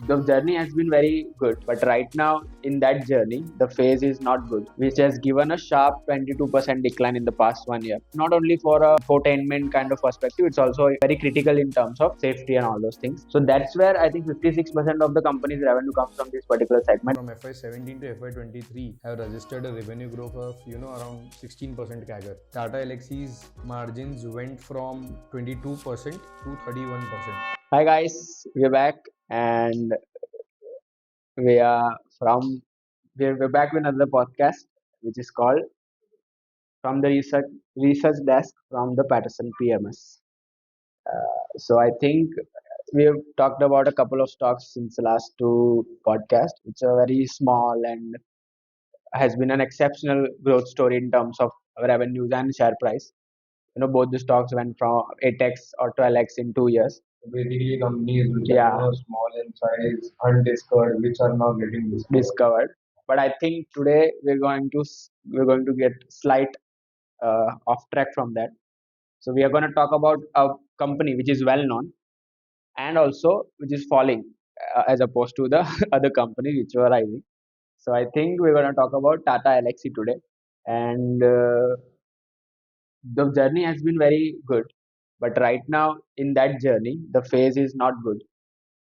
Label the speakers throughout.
Speaker 1: The journey has been very good, but right now in that journey, the phase is not good, which has given a sharp 22% decline in the past 1 year. Not only for a infotainment kind of perspective, it's also very critical in terms of safety and all those things. So that's where I think 56% of the company's revenue comes from this particular segment.
Speaker 2: From FY17 to FY23 have registered a revenue growth of around 16% CAGR. Tata Elxsi's margins went from 22% to 31%.
Speaker 1: Hi guys, we're back and we are from we're back with another podcast which is called from the research desk from the Paterson PMS. So I think we've talked about a couple of stocks since the last two podcasts. It's a very small and has been an exceptional growth story in terms of revenues and share price. Both the stocks went from 8x or 12x in 2 years.
Speaker 3: Basically companies which
Speaker 1: Yeah.
Speaker 3: are small in size, undiscovered, which are now getting
Speaker 1: Discovered. But I think today we're going to get slight off track from that. So we are going to talk about a company which is well known and also which is falling as opposed to the other companies which were rising. So I think we're going to talk about Tata Elxsi today, and the journey has been very good, but right now in that journey the phase is not good.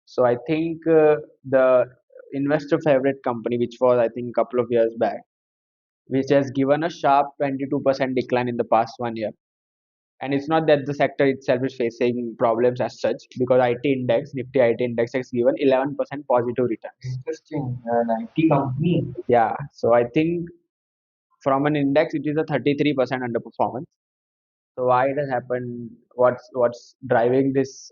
Speaker 1: So I think the investor favorite company, which was I think a couple of years back, which has given a sharp 22% decline in the past 1 year. And it's not that the sector itself is facing problems as such, because Nifty IT index has given 11% positive returns.
Speaker 3: interesting. An IT company.
Speaker 1: Yeah, so I think from an index it is a 33% underperformance. So why it has happened? What's driving this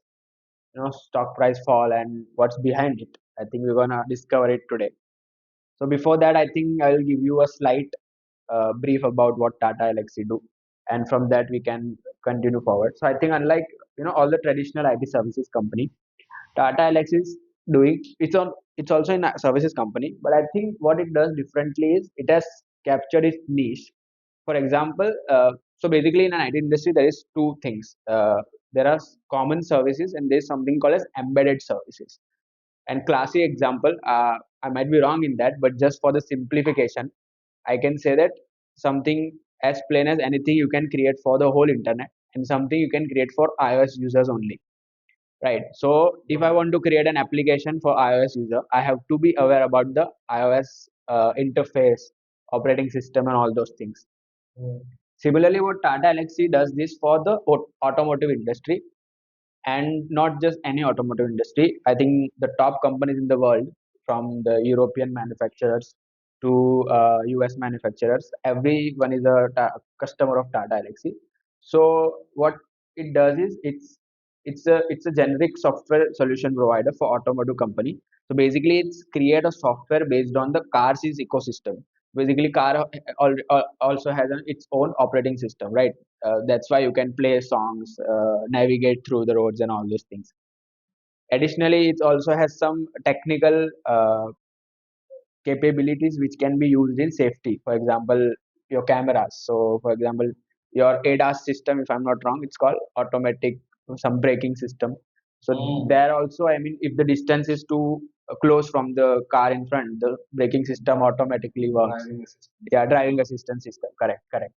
Speaker 1: stock price fall, and what's behind it? I think we're gonna discover it today. So before that, I think I'll give you a slight brief about what Tata Elxsi do, and from that we can continue forward. So I think unlike all the traditional IT services company, Tata Elxsi is doing it's also in a services company, but I think what it does differently is it has captured its niche. For example, so basically in an IT industry there is two things. There are common services and there is something called as embedded services. And classic example, I might be wrong in that, but just for the simplification, I can say that something as plain as anything you can create for the whole internet, and something you can create for iOS users only. Right. So if I want to create an application for iOS user, I have to be aware about the iOS interface, operating system, and all those things. Similarly, what Tata Elxsi does this for the automotive industry, and not just any automotive industry. I think the top companies in the world, from the European manufacturers to US manufacturers, everyone is a customer of Tata Elxsi. So what it does is it's a generic software solution provider for automotive company. So basically, it's create a software based on the car's ecosystem. Basically, car also has its own operating system, right? That's why you can play songs, navigate through the roads, and all those things. Additionally, it also has some technical capabilities which can be used in safety. For example, your cameras. So, for example, your ADAS system, if I'm not wrong, it's called automatic some braking system. So there also, I mean, if the distance is too close from the car in front, the braking system automatically works.
Speaker 3: Driving assistant.
Speaker 1: Yeah, driving assistance system. Correct, correct.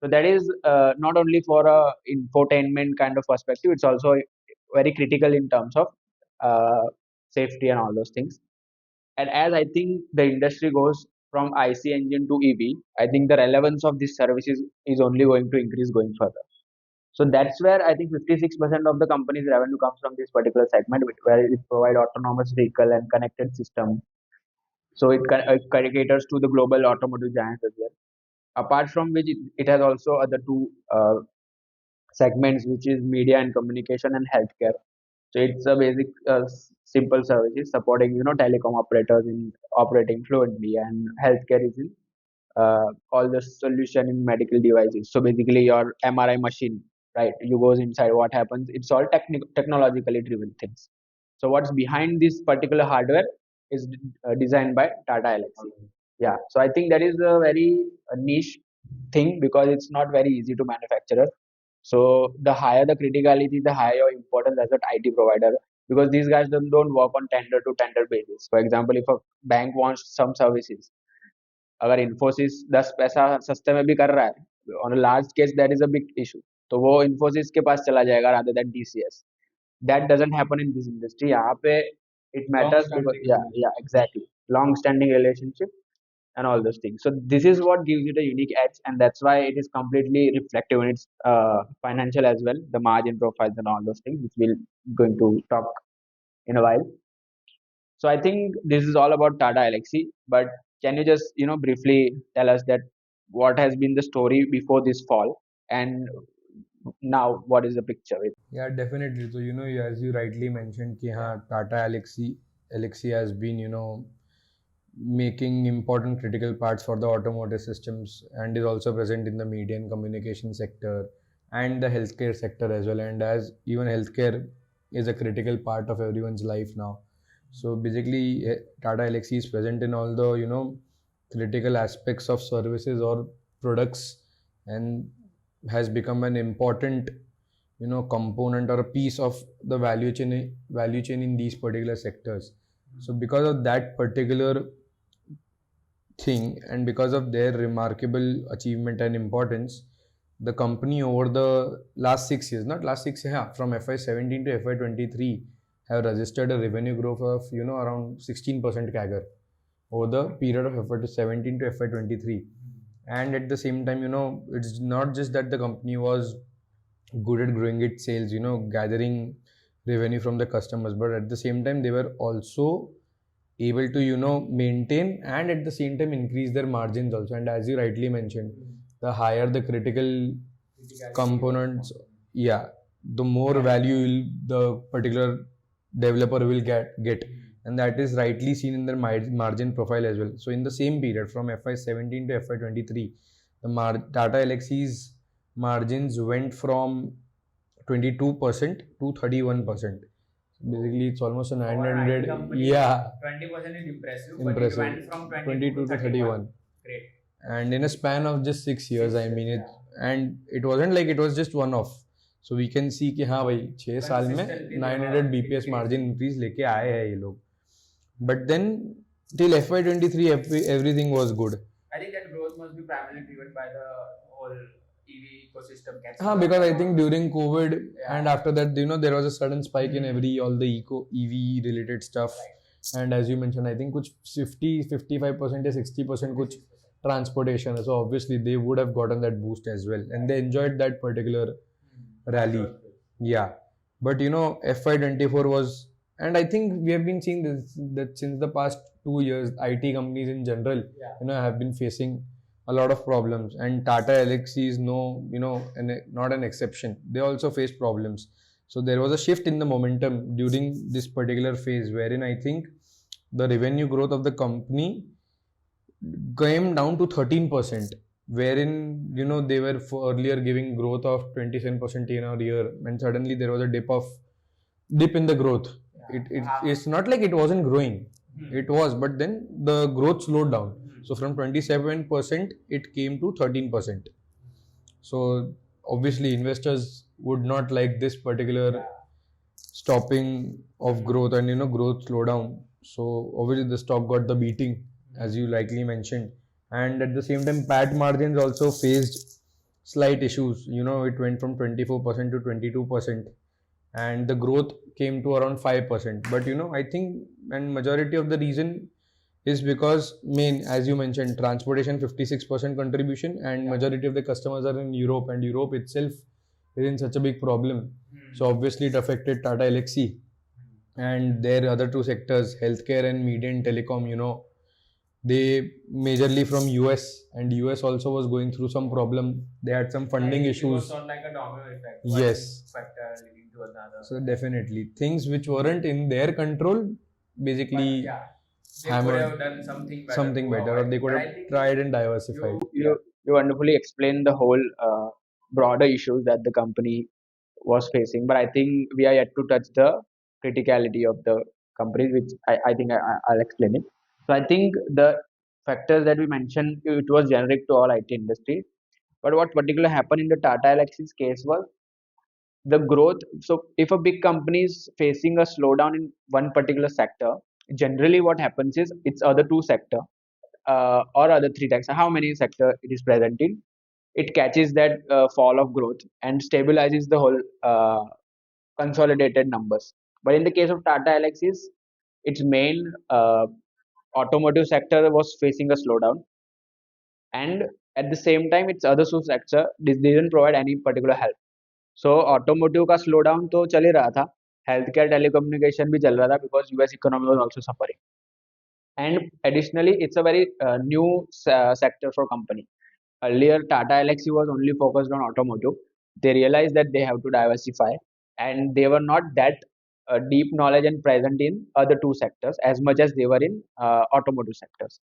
Speaker 1: So that is not only for a infotainment kind of perspective, it's also very critical in terms of uh, safety and all those things. And as I think the industry goes from IC engine to EV, I think the relevance of this service is only going to increase going further. So that's where I think 56% of the company's revenue comes from this particular segment, where it provide autonomous vehicle and connected system. So it caters to the global automotive giants as well. Apart from which, it has also other two segments, which is media and communication and healthcare. So it's a basic simple services supporting telecom operators in operating fluently, and healthcare is in all the solution in medical devices. So basically your MRI machine, right? You goes inside, what happens? It's all technologically driven things. So what's behind this particular hardware is designed by Tata Elxsi. Yeah. So I think that is a very niche thing, because it's not very easy to manufacture. So the higher the criticality, the higher your importance as an IT provider. because these guys don't work on tender to tender basis. For example, if a bank wants some services, अगर इन्फोसिस 10 पैसा सस्ते में भी कर रहा है on a large case, that is a big issue. तो वो इन्फोसिस के पास चला जाएगा rather than TCS. That doesn't happen in this industry. यहाँ पे it matters because
Speaker 3: Long-standing
Speaker 1: yeah, exactly, long standing relationship and all those things. So this is what gives it a unique edge, and that's why it is completely reflective in its financial as well, the margin profiles and all those things, which we'll going to talk in a while. So I think this is all about Tata Elxsi, but can you just briefly tell us that what has been the story before this fall, and now what is the picture?
Speaker 2: Yeah, definitely. So, as you rightly mentioned, कि हाँ, Tata Elxsi has been, making important critical parts for the automotive systems and is also present in the media and communication sector and the healthcare sector as well. And as even healthcare is a critical part of everyone's life now. So basically, Tata Elxsi is present in all the, critical aspects of services or products and has become an important component or a piece of the value chain in these particular sectors. So because of that particular thing and because of their remarkable achievement and importance, the company over the last 6 years, not last 6 years, yeah, from FY17 to FY23 have registered a revenue growth of around 16% CAGR over the period of FY17 to FY23. And at the same time, it's not just that the company was good at growing its sales, gathering revenue from the customers, but at the same time they were also able to maintain and at the same time increase their margins also. And as you rightly mentioned, the higher the critical components, yeah, the more value the particular developer will get, and that is rightly seen in their margin profile as well. So in the same period from FY17 to FY23, the Tata Elxsi's margins went from 22% to 31%. Basically, it's almost a 900. Yeah,
Speaker 1: 20% is impressive, but it
Speaker 2: impressive.
Speaker 1: went from
Speaker 2: 22 to 31.
Speaker 1: Great.
Speaker 2: And in a span of just 6 years, I mean it, and it wasn't like it was just one off. So we can see कि हाँ भाई 6 साल में 900 BPS margin increase लेके आए हैं ये लोग. But then till FY23 everything was good.
Speaker 1: I think that growth must be primarily driven by the whole EV ecosystem.
Speaker 2: हाँ, because I think during COVID and after that, there was a sudden spike in all the EV related stuff. And as you mentioned, I think कुछ 55% or 60% कुछ transportation. So obviously they would have gotten that boost as well, and they enjoyed that particular rally. Yeah, but FY24 was, and I think we have been seeing this that since the past 2 years, IT companies in general, have been facing a lot of problems, and Tata Elxsi is not an exception. They also face problems. So there was a shift in the momentum during this particular phase, wherein I think the revenue growth of the company came down to 13%, wherein they were earlier giving growth of 27% in a year, and suddenly there was a dip in the growth. It's not like it wasn't growing. It was, but then the growth slowed down. So from 27% it came to 13%. So obviously investors would not like this particular stopping of growth and growth slowdown. So obviously the stock got the beating, as you likely mentioned. And at the same time, PAT margins also faced slight issues. It went from 24% to 22%, and the growth came to around 5%. But I think, and majority of the reason is because as you mentioned, transportation 56% contribution, and majority of the customers are in Europe, and Europe itself is in such a big problem. So obviously it affected Tata Elxsi and their other two sectors, healthcare and media and telecom. They majorly from US, and US also was going through some problem. They had some funding issues.
Speaker 1: It was like a domino effect.
Speaker 2: Yes.
Speaker 1: Factor leading to another.
Speaker 2: So definitely things which weren't in their control, basically
Speaker 1: they could have done something better,
Speaker 2: or they could have tried and diversified.
Speaker 1: You wonderfully explained the whole broader issues that the company was facing, but I think we are yet to touch the criticality of the companies, which I think I'll explain it. So I think the factors that we mentioned, it was generic to all IT industry, but what particularly happened in the Tata Elxsi's case was the growth. So if a big company is facing a slowdown in one particular sector, generally what happens is its other two sector or other three sectors, how many sector it is present in, it catches that fall of growth and stabilizes the whole consolidated numbers. But in the case of Tata Elxsi, its main automotive sector was facing a slowdown, and at the same time its other two sector didn't provide any particular help. So automotive का slowdown तो चल ही रहा था, healthcare telecommunication भी चल रहा था because US economy was also suffering. And additionally, it's a very new sector for company. Earlier, Tata Elxsi was only focused on automotive. They realized that they have to diversify, and they were not that deep knowledge and present in other two sectors as much as they were in automotive sectors.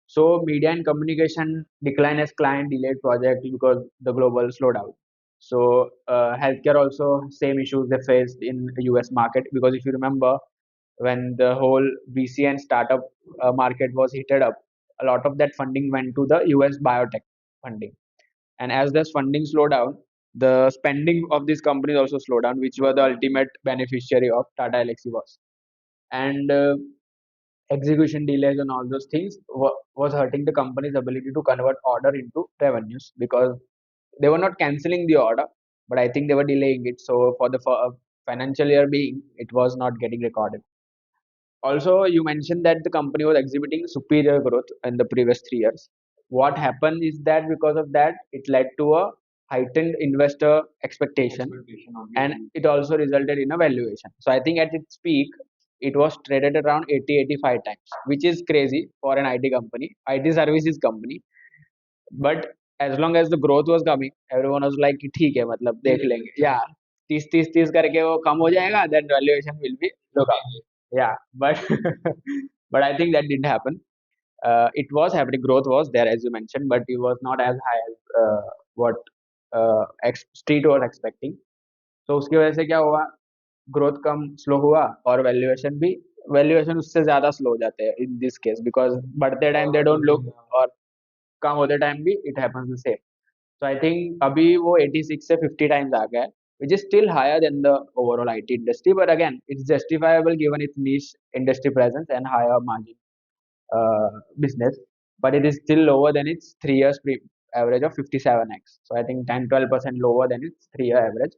Speaker 1: So media and communication decline as client delayed project because the global slowdown. So healthcare also same issues they faced in the US market, because if you remember, when the whole VC and startup market was heated up, a lot of that funding went to the US biotech funding. And as this funding slowed down, the spending of these companies also slowed down, which were the ultimate beneficiary of Tata Elxsi was. And execution delays and all those things was hurting the company's ability to convert order into revenues, because they were not canceling the order, but I think they were delaying it. So for the financial year being, it was not getting recorded. Also, you mentioned that the company was exhibiting superior growth in the previous 3 years. What happened is that because of that, it led to a heightened investor expectation, and it also resulted in a valuation. So I think at its peak, it was traded around 80-85 times, which is crazy for an IT company, IT services company. But as long as the growth was coming, everyone was like कि ठीक है, मतलब देख लेंगे, yeah, 30 करके वो कम हो जाएगा, then valuation will be look up. Yeah, but but I think that didn't happen. It was happening, growth was there as you mentioned, but it was not as high as what street was expecting. So उसकी वजह से क्या हुआ, growth कम slow हुआ, और valuation उससे ज़्यादा slow हो जाते हैं इन दिस केस, बिकॉज बढ़ते टाइम दे डोंट लुक, और कम होते टाइम भी it happens the same. So I think अभी वो 86 से 50 times आ गया है, which is still higher than the overall IT industry, but again it's justifiable given its niche industry presence and higher margin business, but it is still lower than its 3 years average of 57x. So I think 10-12% lower than its 3-year average.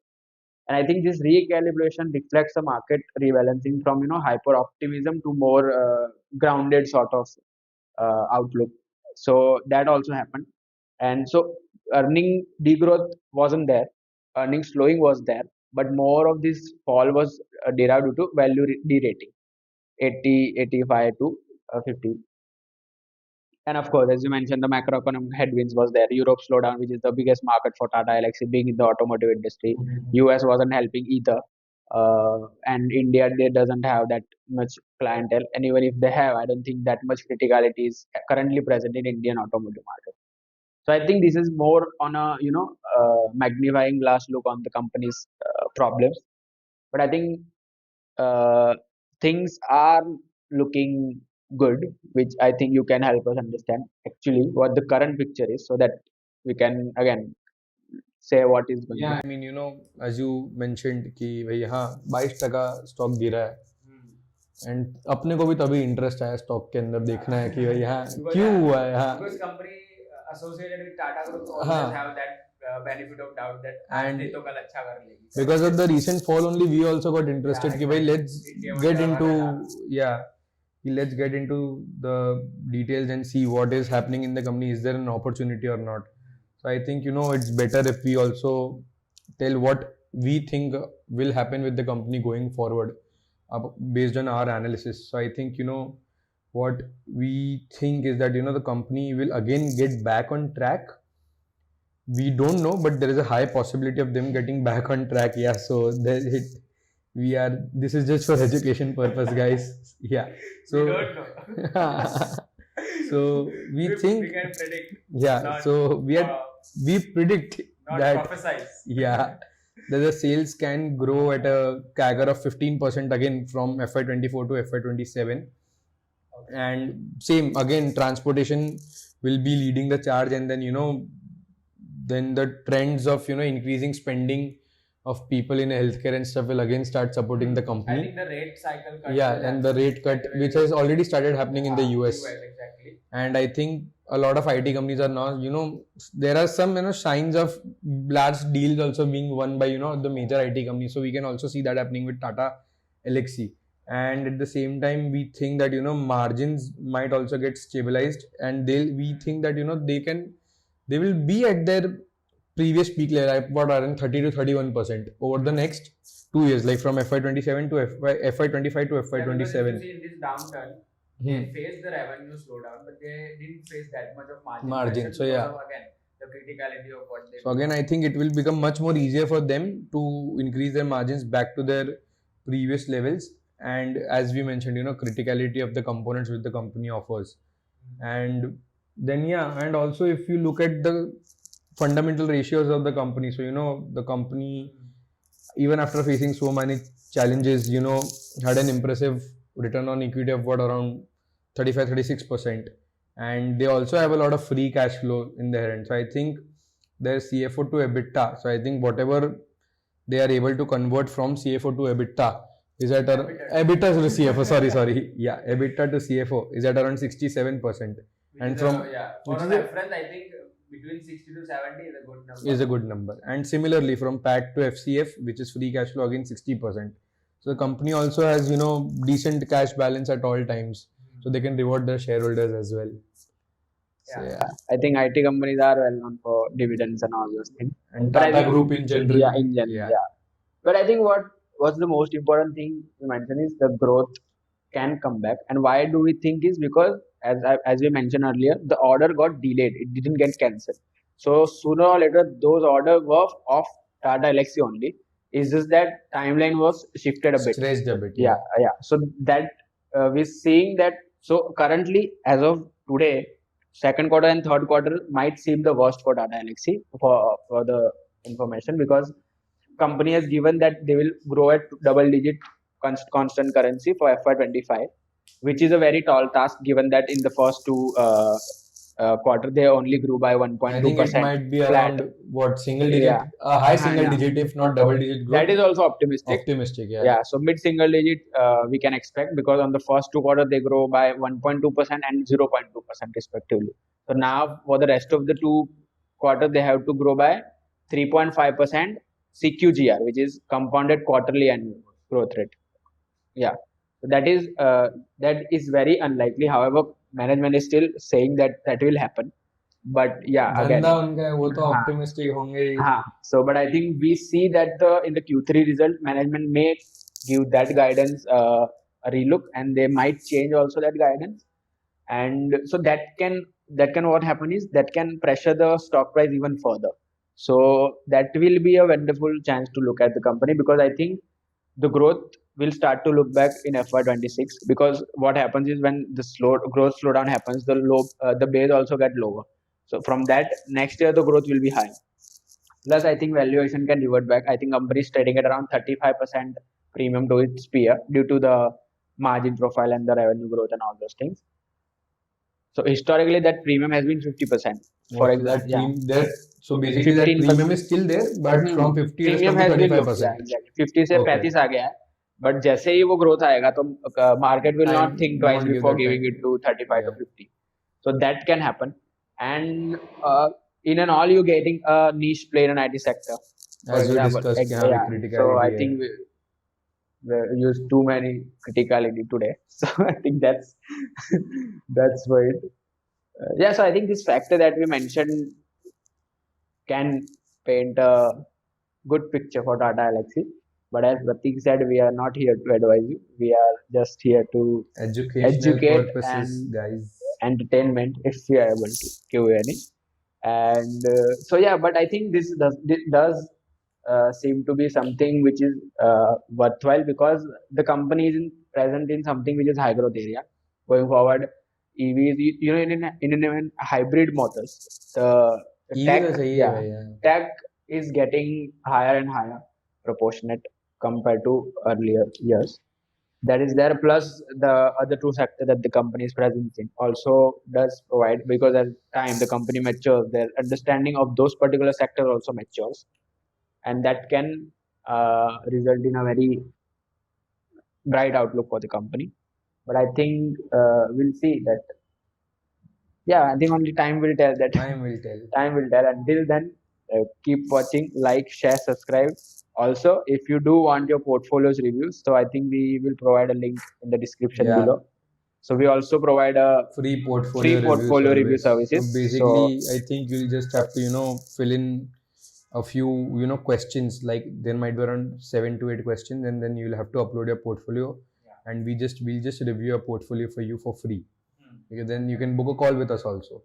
Speaker 1: And I think this recalibration reflects the market rebalancing from hyper optimism to more grounded sort of outlook. So that also happened, and so earning degrowth wasn't there, earning slowing was there, but more of this fall was derived due to value derating, 80, 85 to 50. And of course, as you mentioned, the macroeconomic headwinds was there. Europe slowdown, which is the biggest market for Tata Elxsi, being in the automotive industry. US wasn't helping either. And India, they doesn't have that much clientele. And even if they have, I don't think that much criticality is currently present in Indian automotive market. So I think this is more on a magnifying glass look on the company's problems. But I think uh, things are looking good, which I think you can help us understand actually what the current picture is, so that we can again say what is going on.
Speaker 2: I mean, as you mentioned कि भाई हाँ 22% stock गिरा है, and अपने को भी तभी interest आया स्टॉक के अंदर देखना है कि भाई हाँ क्यों हुआ है. हाँ,
Speaker 1: Because company associated with Tata Group always
Speaker 2: हाँ.
Speaker 1: have that benefit of doubt that
Speaker 2: And
Speaker 1: आज नहीं तो कल अच्छा कर लेगी.
Speaker 2: because of the recent fall only we also got interested
Speaker 1: Yeah,
Speaker 2: कि भाई let's
Speaker 1: exactly.
Speaker 2: get into let's get into the details and see what is happening in the company. Is there an opportunity or not? So I think it's better if we also tell what we think will happen with the company going forward based on our analysis. So I think what we think is that the company will again get back on track. We don't know, but there is a high possibility of them getting back on track. Yeah, so this is just for education purpose, guys. Yeah, so
Speaker 1: We don't know.
Speaker 2: so we think
Speaker 1: we can predict.
Speaker 2: yeah,
Speaker 1: Not,
Speaker 2: so we predict
Speaker 1: not
Speaker 2: that
Speaker 1: prophesize.
Speaker 2: yeah, that the sales can grow at a CAGR of 15% again from FY24 to FY27. And same again, transportation will be leading the charge, and then then the trends of increasing spending of people in healthcare and stuff will again start supporting the
Speaker 1: I
Speaker 2: company.
Speaker 1: think the rate cycle cut
Speaker 2: Yeah,
Speaker 1: will
Speaker 2: and the
Speaker 1: happen
Speaker 2: rate cut,
Speaker 1: very,
Speaker 2: which
Speaker 1: very
Speaker 2: has already started happening in the US.
Speaker 1: exactly.
Speaker 2: And I think a lot of IT companies are now, there are some, signs of large deals also being won by, the major IT companies. So we can also see that happening with Tata Elxsi. And at the same time, we think that, margins might also get stabilized, and we think that, they will be at their previous peak level, about around 30 to 31% over the next 2 years, like from FY27 to FY25 to FY27.
Speaker 1: In this downturn, they faced the revenue slowdown, but they didn't face that much of
Speaker 2: Margin. So yeah.
Speaker 1: Again, the criticality of what they
Speaker 2: So again, I think it will become much more easier for them to increase their margins back to their previous levels. And as we mentioned, criticality of the components which the company offers. And then and also if you look at the fundamental ratios of the company, so the company, even after facing so many challenges, had an impressive return on equity of what, around 35-36%. And they also have a lot of free cash flow in their hand. So I think their CFO to EBITDA, so I think whatever they are able to convert from CFO to EBITDA is at EBITDA to CFO, sorry, yeah, EBITDA to CFO is at around 67%. And from
Speaker 1: for a reference, I think between 60 to 70 is a good number.
Speaker 2: And similarly from PAT to FCF, which is free cash flow, again 60%. So the company also has, decent cash balance at all times, so they can reward their shareholders as well. So,
Speaker 1: yeah, I think IT companies are well known for dividends and all those things.
Speaker 2: And
Speaker 1: But I
Speaker 2: Tata
Speaker 1: think-
Speaker 2: Group in general.
Speaker 1: Yeah, in general, yeah. But I think what's the most important thing you mentioned is the growth can come back. And why do we think is because as we mentioned earlier, the order got delayed. It didn't get cancelled. So sooner or later, those orders were of Tata Elxsi only. It's just that timeline was shifted a bit.
Speaker 2: Stretched a bit.
Speaker 1: Yeah. So that we're seeing that. So currently, as of today, second quarter and third quarter might seem the worst for Tata Elxsi for the information, because company has given that they will grow at double digit constant currency for FY25, which is a very tall task given that in the first two quarter they only grew by 1.2%.
Speaker 2: I think it might be around what, single digit,
Speaker 1: Yeah.
Speaker 2: a high single digit, if not double digit growth.
Speaker 1: That is also optimistic.
Speaker 2: Yeah.
Speaker 1: So mid single digit we can expect, because on the first two quarters they grow by 1.2% and 0.2% respectively. So now for the rest of the two quarters they have to grow by 3.5% CQGR, which is compounded quarterly annual growth rate. Yeah, so that is very unlikely. However, management is still saying that will happen. But yeah, again,
Speaker 2: optimistic honge.
Speaker 1: So but I think we see that in the Q3 result, management may give that guidance a relook, and they might change also that guidance. And so that can what happen is that can pressure the stock price even further. So that will be a wonderful chance to look at the company, because I think the growth will start to look back in FY26, because what happens is when the growth slowdown happens, the base also get lower. So from that, next year the growth will be high. Plus, I think valuation can revert back. I think company is trading at around 35% premium to its peer due to the margin profile and the revenue growth and all those things. So historically, that premium has been 50%. For example,
Speaker 2: so basically that premium is still there, but from 50
Speaker 1: premium has been 25%. 50 से 35 आ गया है. But जैसे ही वो growth आएगा तो market will not think twice before giving it to 35 to 50. So that can happen. And in and all, you're getting a niche player in IT sector. For
Speaker 2: As
Speaker 1: example,
Speaker 2: we discussed, Criticality.
Speaker 1: So I think we used too many Criticality today. So I think that's why yeah, so I think this factor that we mentioned can paint a good picture for Tata Elxsi. But as Pratik said, we are not here to advise you. We are just here to educate and
Speaker 2: guys.
Speaker 1: Entertainment, if we are able to give any. And so yeah, but I think this does seem to be something which is worthwhile, because the company is present in something which is high growth area. Going forward, EVs, in hybrid motors, the tech is getting higher and higher proportionate compared to earlier years. That is there. Plus the other two sectors that the company is present in also does provide, because at time the company matures, their understanding of those particular sectors also matures, and that can result in a very bright outlook for the company. But I think we'll see that. Yeah, I think only time will tell that.
Speaker 2: Time will tell.
Speaker 1: Time will tell. Until then, keep watching, like, share, subscribe. Also, if you do want your portfolios reviews, so I think we will provide a link in the description
Speaker 2: Yeah.
Speaker 1: below. So we also provide a
Speaker 2: Free portfolio
Speaker 1: portfolio review
Speaker 2: So
Speaker 1: services.
Speaker 2: basically, I think you'll just have to fill in a few questions. Like there might be around 7 to 8 questions, and then you'll have to upload your portfolio, and we'll just review a portfolio for you for free. Because then you can book a call with us also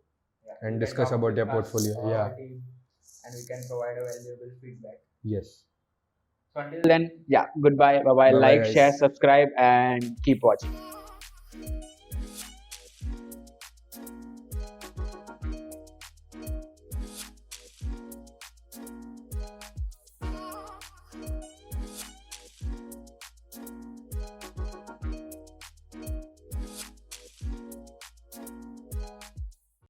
Speaker 2: and discuss about your portfolio. Yeah.
Speaker 1: And we can provide a valuable feedback.
Speaker 2: Yes.
Speaker 1: So until then, yeah, goodbye, bye bye.
Speaker 2: Bye bye,
Speaker 1: Like, share,
Speaker 2: guys.
Speaker 1: subscribe, and keep watching.